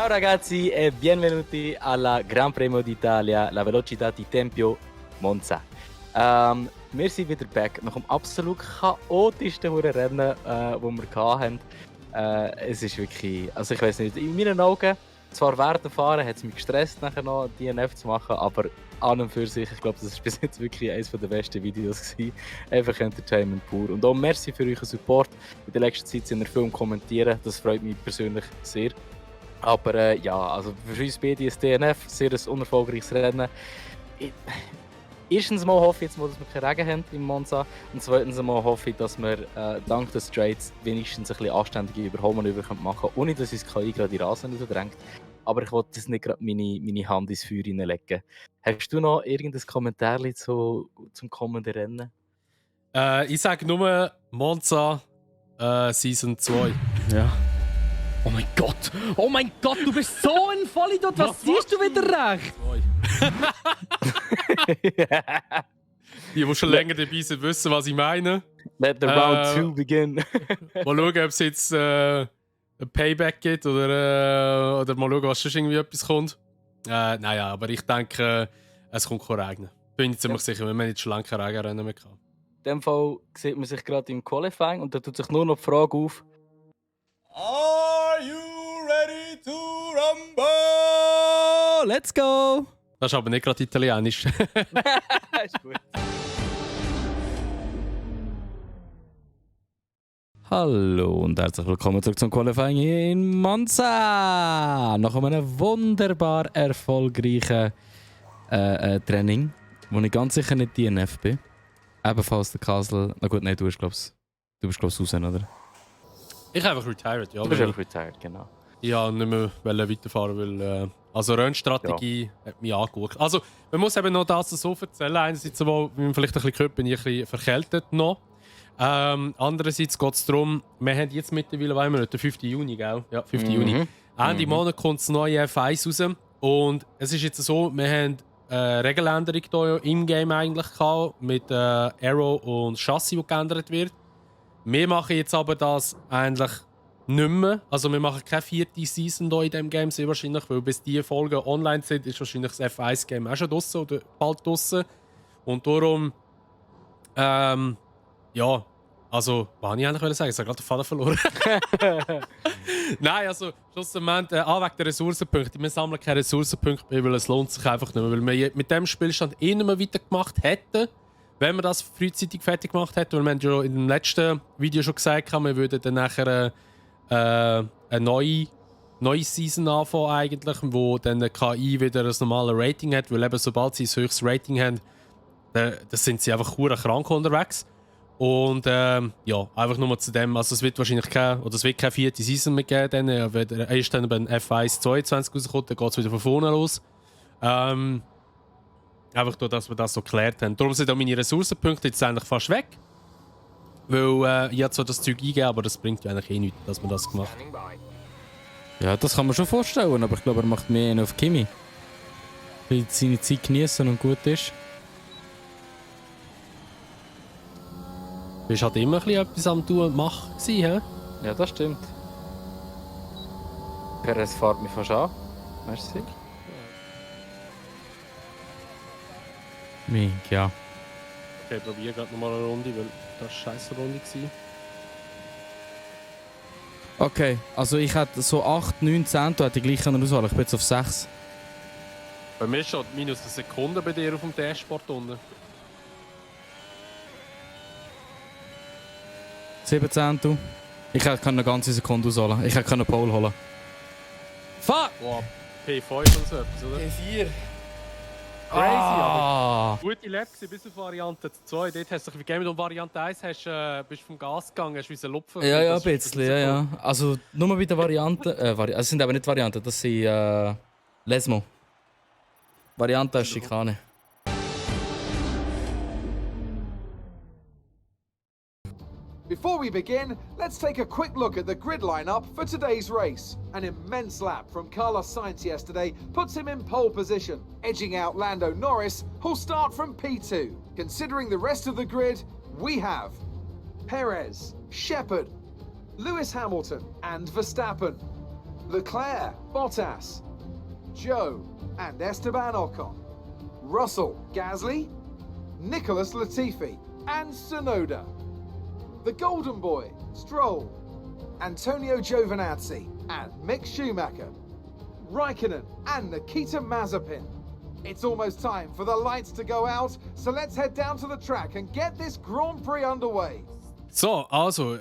Ciao ragazzi e benvenuti alla Gran Premio d'Italia, la velocità di Tempio Monza. Wir sind wieder back nach dem absolut chaotischen Rennen, das wir hatten. Es ist wirklich, also ich weiß nicht, in meinen Augen, zwar während dem Fahren hat es mich gestresst, nachher noch DNF zu machen, aber an und für sich, ich glaube, das ist bis jetzt wirklich eines der besten Videos gewesen. Einfach Entertainment pur. Und auch merci für euren Support. In der letzten Zeit sind wir viel am Kommentieren, das freut mich persönlich sehr. Aber ja, also für uns beide ist DNF sehr ein unerfolgreiches Rennen. Erstens mal hoffe ich jetzt mal, dass wir keinen Regen haben im Monza. Und zweitens mal hoffe ich, dass wir dank des Straights wenigstens ein bisschen anständige Überholmanöver machen können, ohne dass uns KI gerade die Rasen rausdrängt. Aber ich wollte jetzt nicht gerade meine Hand ins Feuer reinlegen. Hast du noch irgendein Kommentar zum kommenden Rennen? Ich sage nur Monza Season 2. Ja. Oh mein Gott, du bist so ein Vollidiot. Was siehst du wieder recht? Die schon länger dabei sind, wissen, was ich meine. Let the round 2 begin. Mal schauen, ob es jetzt ein Payback gibt oder mal schauen, was schon irgendwie etwas kommt. Naja, aber ich denke, es kommt kein Regen. Bin ich ziemlich sicher, wir haben jetzt schon lange kein Regenrennen mehr gehabt. In dem Fall sieht man sich gerade im Qualifying und da tut sich nur noch die Frage auf: Are you ready to rumble? Let's go! Das ist aber nicht gerade italienisch. Ist gut. Hallo und herzlich willkommen zurück zum Qualifying in Monza. Nach einem wunderbar erfolgreichen Training, wo ich ganz sicher nicht DNF bin. Ebenfalls der Kasel. Na gut, nein, du bist glaube ich raus, oder? Ich habe einfach retired, ja. Du bist einfach retired, genau. Ich wollte nicht mehr weiterfahren, weil also Rennstrategie hat mich angeguckt. Also man muss eben noch das so erzählen. Einerseits, wie man vielleicht ein bisschen gehört, bin ich ein bisschen verkältet noch. Andererseits geht es darum, wir haben jetzt mittlerweile, wollen wir nicht, den 5. Juni, gell? Ja, 5. Juni. Ende Monat kommt das neue F1 raus. Und es ist jetzt so, wir haben eine Regeländerung hier im Game eigentlich gehabt, mit Aero und Chassis, die geändert wird. Wir machen jetzt aber das eigentlich nicht mehr. Also wir machen keine 4. Season hier in diesem Game, sehr wahrscheinlich, weil bis die Folgen online sind, ist wahrscheinlich das F1-Game auch schon draussen oder bald draussen. Und darum, ja, also, was wollte ich eigentlich sagen? Ich habe gerade den Faden verloren. Nein, also, schlussendlich, wegen der Ressourcenpunkte. Wir sammeln keine Ressourcenpunkte, weil es lohnt sich einfach nicht mehr. Weil wir mit dem Spielstand nicht mehr weitergemacht hätten, wenn wir das frühzeitig fertig gemacht hätten. Weil wir haben ja in dem letzten Video schon gesagt, wir würden dann nachher eine neue Season anfangen, eigentlich, wo dann die KI wieder ein normales Rating hat. Weil eben, sobald sie ein höchstes Rating haben, dann sind sie einfach verdammt krank unterwegs. Und ja, einfach nur zu dem, also es wird wahrscheinlich keine 4. Season mehr geben, dann, wenn erst dann beim F1 22 rauskommt, dann geht es wieder von vorne los. Einfach nur, dass wir das so geklärt haben. Darum sind auch meine Ressourcenpunkte jetzt eigentlich fast weg. Weil ich habe zwar das Zeug eingegeben, aber das bringt ja eigentlich eh nichts, dass man das gemacht hat. Ja, das kann man schon vorstellen, aber ich glaube, er macht mehr auf Kimi. Will seine Zeit genießen und gut ist. Du bist halt immer ein bisschen etwas am Tun und Machen gewesen, hä? Ja, das stimmt. Perez fährt mich fast an. Merci. Mink, ja. Okay, ich probiere gerade nochmal eine Runde, weil das war eine scheisse Runde war. Okay, also ich hätte so 8, 9, 10, du hätte ich gleich auswählen. Ich bin jetzt auf 6. Bei mir steht minus eine Sekunde bei dir auf dem Dashboard unten. 17, du. Ich hätte eine ganze Sekunde ausholen. Ich hätte eine Pole holen. Fuck! Wow, P5 und so etwas, oder? P4. Crazy, Ah! aber gute Lap bis auf Variante 2. Dort hast du dich gegeben, und Variante 1 bist du vom Gas gegangen, hast du Lupfen. Ja, ein bisschen, ja. Also nur bei den Varianten. Es sind aber nicht Varianten, das sind Lesmo. Variante ist Schikane. Before we begin, let's take a quick look at the grid lineup for today's race. An immense lap from Carlos Sainz yesterday puts him in pole position, edging out Lando Norris, who'll start from P2. Considering the rest of the grid, we have Perez, Shepard, Lewis Hamilton and Verstappen, Leclerc, Bottas, Joe, and Esteban Ocon, Russell, Gasly, Nicholas Latifi, and Tsunoda. The Golden Boy, Stroll, Antonio Giovinazzi, and Mick Schumacher, Raikkonen, and Nikita Mazepin. It's almost time for the lights to go out, so let's head down to the track and get this Grand Prix underway. So, also,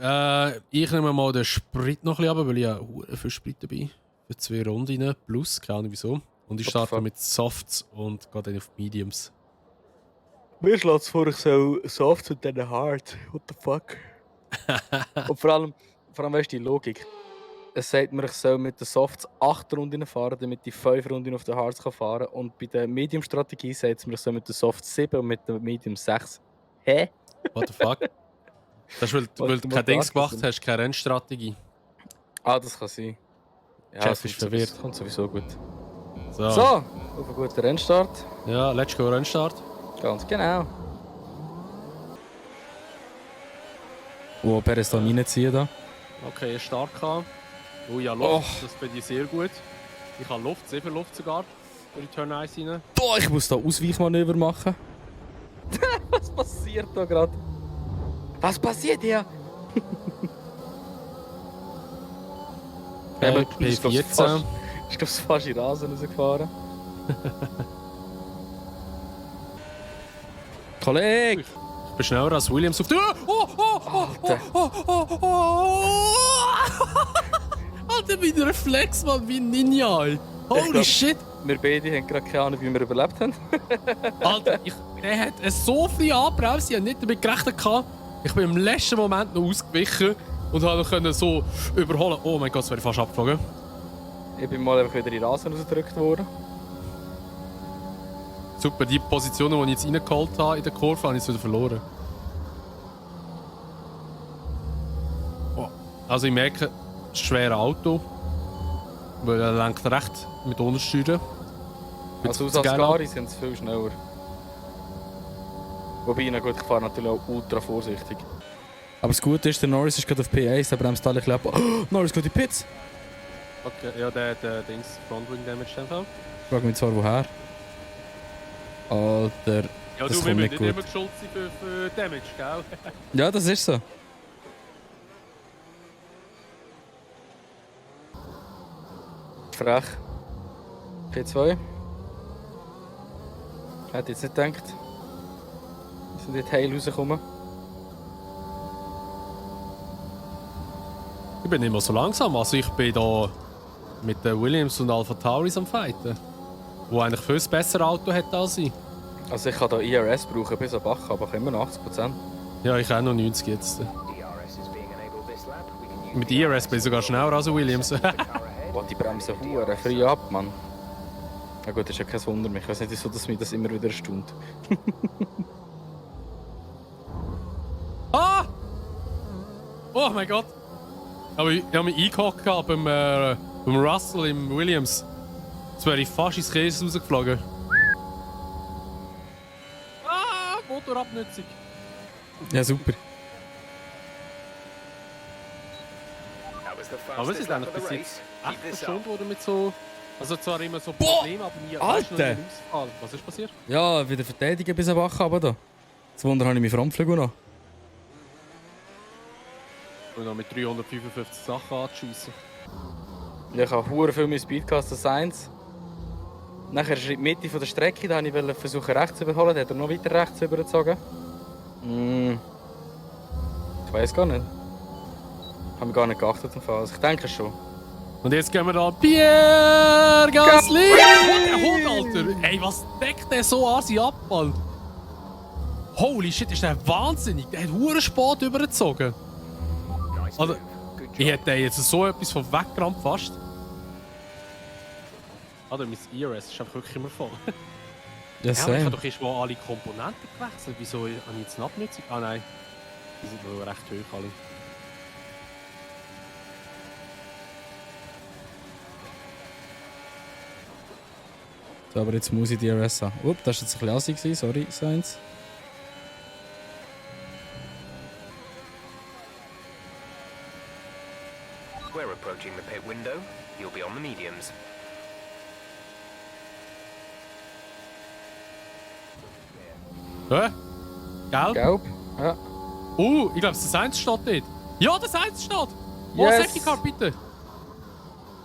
ich nehme mal den Sprit noch ein bisschen runter, weil ich ja viel Sprit dabei für 2 Runden plus, keine Ahnung wieso. Und ich starte mit Softs und gehe dann auf Mediums. Mir schlägt es vor, ich soll soft und dann hard. What the fuck? Und vor allem weißt du die Logik. Es sagt mir, ich soll mit den Softs 8 Runden fahren, damit ich 5 Runden auf den Hards fahren kann. Und bei der Medium-Strategie sagt es mir, ich soll mit den Softs 7 und mit den Medium 6. Hä? What the fuck? Das ist, weil du kein Dings gemacht hast, keine Rennstrategie. Ah, das kann sein. Ja, Chef ist verwirrt. Kommt sowieso gut. So. Auf einen guten Rennstart. Ja, let's go, Rennstart. Ganz genau. Wo Perez da reinziehen da. Okay, stark kann. Oh ja, Luft, das finde ich sehr gut. Ich habe Luft, sehr viel Luft sogar. In die Turn 1 rein. Boah, ich muss da Ausweichmanöver machen. Was passiert da gerade? Was passiert hier? P14. Ich glaube, fast in den Rasen rausgefahren. Kollege! Ich bin schneller als Williams auf der... Alter, wie ein Reflex, Mann, wie ein Ninja, ey. Holy glaub- shit! Wir beide haben gerade keine Ahnung, wie wir überlebt haben. Alter, der hat so viel angebremst, ich habe nicht damit gerechnet. Ich bin im letzten Moment noch ausgewichen und konnte so überholen. Oh mein Gott, das wäre fast abgeflogen. Ich bin mal einfach wieder in den Rasen rausgedrückt worden. Super, die Positionen, die ich jetzt reingeholt habe in der Kurve, habe ich jetzt wieder verloren. Oh. Also ich merke, es ist ein schweres Auto. Weil er lenkt recht mit Untersteuern. Also aus Ascari sind sie viel schneller. Wobei, na gut, ich fahre natürlich auch ultra vorsichtig. Aber das Gute ist, der Norris ist gerade auf P1, der bremst alle ein bisschen ab. Oh, Norris geht in die Pits! Okay, ja, der Dings, Frontwing Damage dann auch. Ich frage mich zwar, woher. Alter, Ja, das du, wir kommt müssen nicht nicht gut. immer geschuld sein für Damage, gell? Ja, das ist so. Frech. P2. Hätte jetzt nicht gedacht. Wir sind nicht heil rausgekommen. Ich bin nicht mehr so langsam, also ich bin da mit den Williams und Alpha Tauris am Fighten. Wo eigentlich viel besseres Auto hat als ich. Also ich kann hier IRS brauchen bis an Bach, aber ich immer noch 80%. Ja, ich auch noch 90 jetzt. Mit IRS bin ich sogar schneller als Williams. Boah, die bremsen hure früh ab, Mann. Na gut, das ist ja kein Wunder mehr. Ich weiß nicht, wieso dass mich das immer wieder erstaunt. Ah! Oh mein Gott! Aber ich habe mich eingehockt beim Russell im Williams. Jetzt wäre ich fast ins Käse rausgeflogen. Ah! Motorabnutzung! Ja, super. Aber was ist eigentlich bis jetzt echt verschont worden mit so... Also zwar immer so Probleme, aber nie... weißt du, noch Alter! nie Ausfall. Was ist passiert? Ja, wieder verteidigen bis ein Bach runter da. Das Wunder habe ich meinen Frontflügel noch. Und noch mit 355 Sachen anzuschiessen. Ja, ich habe hure viel mit Speedcaster 1. Nachher ist er in die Mitte von der Strecke, da wollte ich versuchen rechts zu überholen, dann hat er noch weiter rechts übergezogen. Ich weiß gar nicht. Ich habe mich gar nicht geachtet im Fall. Also ich denke schon. Und jetzt gehen wir da Pierre Gasly! Der Hund, Alter! Ey, was deckt der so an, sein Abfall? Holy shit, ist der wahnsinnig! Der hat hure spät übergezogen. Also, ich hätte jetzt so etwas von weggerammt fast. Alter, mein ERS ist einfach wirklich immer voll. Ja, Ja, aber ich same. habe doch erst mal alle Komponenten gewechselt. Wieso habe ich jetzt eine Abnutzung? Ah nein, die sind wohl recht hoch alle. So, aber jetzt muss ich DRS haben. Upp, das war jetzt ein bisschen assig gewesen. Sorry, Sainz. We're approaching the pit window. You'll be on the mediums. Hä? Gelb? Gelb? Ja. Ich glaube, das 1 steht dort. Ja, das 1 steht! Oh, Yes. Safety Car, bitte!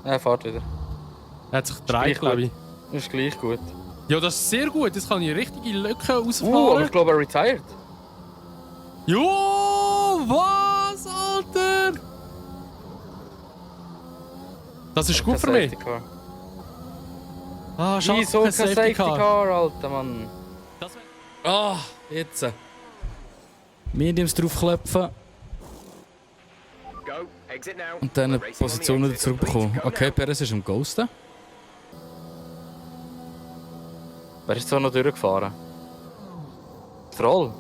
Er fährt wieder. Er hat sich gleich gedreht, glaube ich. Das ist gleich gut. Ja, das ist sehr gut. Das kann ich richtige Lücken Aber rausfahren. ich glaube, er retired. Jo, was, Alter? Das ist gut für mich. Safety Car. Ah, schade, Wieso kein Safety Car, Alter, Mann? Ah, jetzt. Mediums draufklopfen Go. Exit now. und dann We're eine racing on the Position wieder exit. zurückbekommen. Please go Okay, now. Perez ist am Ghosten. Wer ist so noch durchgefahren? Troll.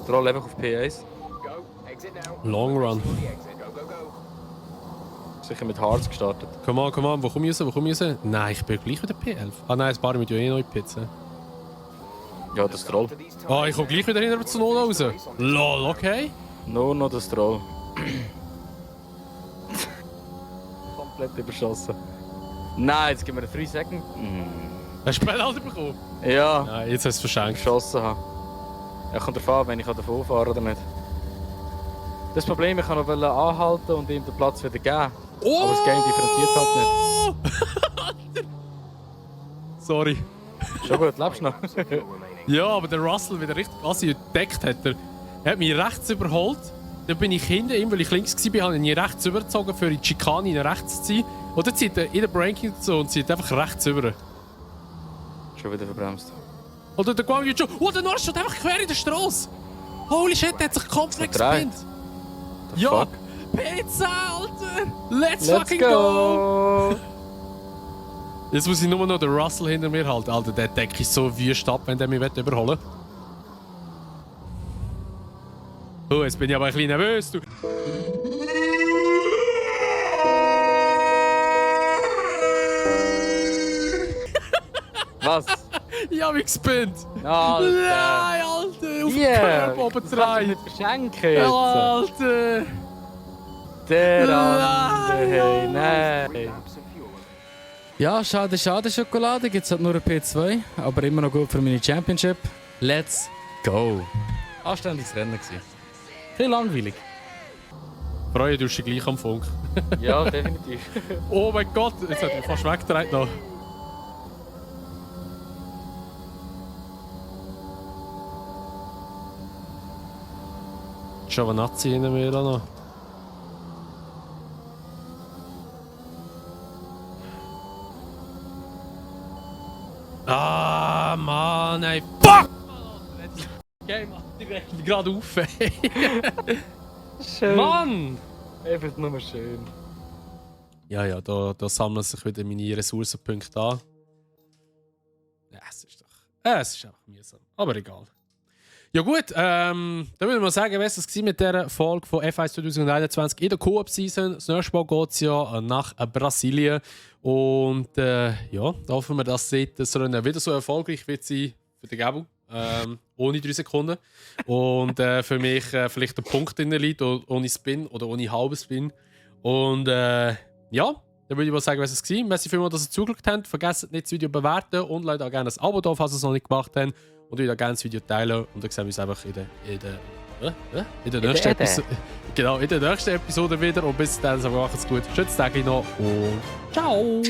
Troll einfach auf P1. Go. Exit now. Long run. On the exit. Go, go, go. Sicher mit Harz gestartet. Come on, wo komme ich raus? Nein, ich bin gleich wieder P11. Ah nein, das Bar mit ja eh noch in die Pizza. Ja, das Troll. After these Ah, ich komme gleich wieder hinter zu Nola raus. Lol, okay. Nur noch das Troll. Komplett überschossen. Nein, jetzt geben wir 3 Sekunden. Hast du Penalty bekommen? Ja, Nein, jetzt hast du es verschenkt. geschossen habe. Ja, kommt darauf an, wenn ich davon fahren oder nicht. Das Problem, ich kann noch anhalten und ihm den Platz wieder geben. Oh! Aber das Game differenziert halt nicht. Sorry. nicht. Schon gut, lebst du noch? laps of fuel remaining. Ja, aber der Russell wieder richtig assi entdeckt hat. Er hat mich rechts überholt. Dann bin ich hinter ihm, weil ich links war, habe ihn rechts übergezogen, für die Schikane in rechts zu ziehen. Und dann zieht er in der Braking-Zone zieht einfach rechts über. Schon wieder verbremst. Oder der Guang Yu. Oh, der Norris steht einfach quer in der Straße. Holy shit, der hat sich komplett Verdreht. gespinnt. The Ja, fuck? Pizza, Alter! Let's, Let's fucking go! go! Jetzt muss ich nur noch den Russell hinter mir halten. Alter, der deckt ich so wüst ab, wenn der mich überholen will. Oh, jetzt bin ich aber ein bisschen nervös, du. Was? Ich hab mich gespinnt. Alter! Nein, Alter! Auf Yeah! den Körper oben Das kannst du rein. nicht verschenken jetzt! Alter! Der Nein, andere, hey, nein! Laps of fuel. Ja, schade Schokolade. Gibt's halt nur ein P2, aber immer noch gut für meine Championship. Let's go! Anständiges Rennen gewesen. Ein bisschen langweilig. Freue, du bist gleich am Funk. Ja, definitiv. Oh mein Gott, jetzt hat mich fast weggedreht noch. Giovanazzi hinter mir auch noch. Ah, Mann, ey. Fuck! Okay, Mann, die rechnen gerade auf, ey. Schön. Mann! Einfach nur schön. Ja, da sammeln sich wieder meine Ressourcenpunkte an. Ja, es ist einfach mühsam. Aber egal. Ja gut, dann würde ich mal sagen, was es war mit dieser Folge von F1 2021 in der Coop-Season. Das nächste Mal geht es ja nach Brasilien. Und ja, da hoffen wir, dass das Rennen wieder so erfolgreich wird sein für den Gabu. Ohne 3 Sekunden. Und für mich vielleicht der Punkt in der liegt, ohne Spin oder ohne halben Spin. Und ja, dann würde ich mal sagen, was es war. Merci vielmals, dass ihr zugeschaut habt. Vergesst nicht, das Video zu bewerten und lasst auch gerne ein Abo da, falls ihr es noch nicht gemacht habt. Und ich würde auch gerne das Video teilen. Und dann sehen wir uns einfach in der nächsten Episode. Genau, in der nächsten Episode wieder. Und bis dann, sagen wir, macht's gut. Schönes Tag noch und ciao!